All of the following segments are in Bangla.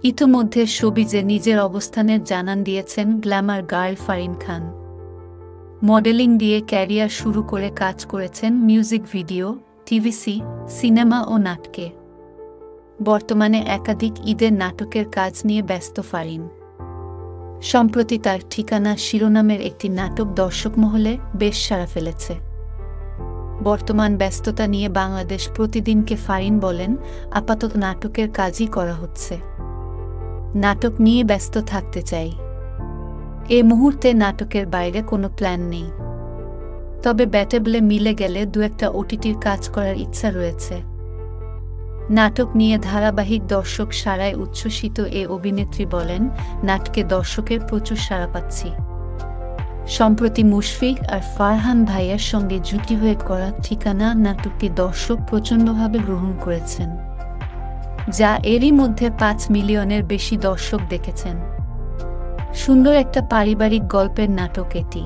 ইতোমধ্যে শোবিজে নিজের অবস্থানের জানান দিয়েছেন গ্ল্যামার গার্ল ফারিন খান। মডেলিং দিয়ে ক্যারিয়ার শুরু করে কাজ করেছেন মিউজিক ভিডিও, টিভিসি, সিনেমা ও নাটকে। বর্তমানে একাধিক ঈদের নাটকের কাজ নিয়ে ব্যস্ত ফারিন। সম্প্রতি তার ঠিকানা শিরোনামের একটি নাটক দর্শক মহলে বেশ সাড়া ফেলেছে। বর্তমান ব্যস্ততা নিয়ে বাংলাদেশ প্রতিদিনকে ফারিন বলেন, আপাতত নাটকের কাজই করা হচ্ছে। নাটক নিয়ে ব্যস্ত থাকতে চাই। এ মুহূর্তে নাটকের বাইরে কোনো প্ল্যান নেই। তবে ব্যাটেবলে মিলে গেলে দু একটা ওটিটির কাজ করার ইচ্ছা রয়েছে। নাটক নিয়ে ধারাবাহিক দর্শক সাড়ায় উচ্ছ্বসিত এ অভিনেত্রী বলেন, নাটকে দর্শকের প্রচুর সাড়া পাচ্ছি। সম্প্রতি মুশফিক আর ফারহান ভাইয়ার সঙ্গে জুটি হয়ে করা ঠিকানা নাটকটি দর্শক প্রচণ্ডভাবে গ্রহণ করেছেন, যা এরই মধ্যে 5 মিলিয়নের বেশি দর্শক দেখেছেন। সুন্দর একটা পারিবারিক গল্পের নাটক এটি।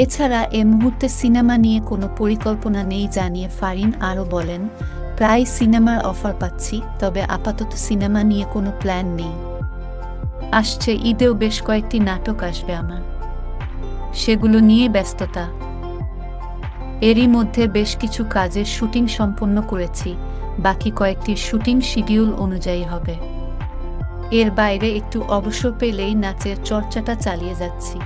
এছাড়া এ মুহূর্তে সিনেমা নিয়ে কোনো পরিকল্পনা নেই জানিয়ে ফারিন আরও বলেন, প্রায় সিনেমার অফার পাচ্ছি, তবে আপাতত সিনেমা নিয়ে কোনো প্ল্যান নেই। আসছে ঈদেও বেশ কয়েকটি নাটক আসবে আমার, সেগুলো নিয়ে ব্যস্ততা। এরই মধ্যে বেশ কিছু কাজের শুটিং সম্পন্ন করেছি, বাকি কয়েকটি শুটিং শিডিউল অনুযায়ী হবে। এর বাইরে একটু অবসর পেলেই নাচের চর্চাটা চালিয়ে যাচ্ছি।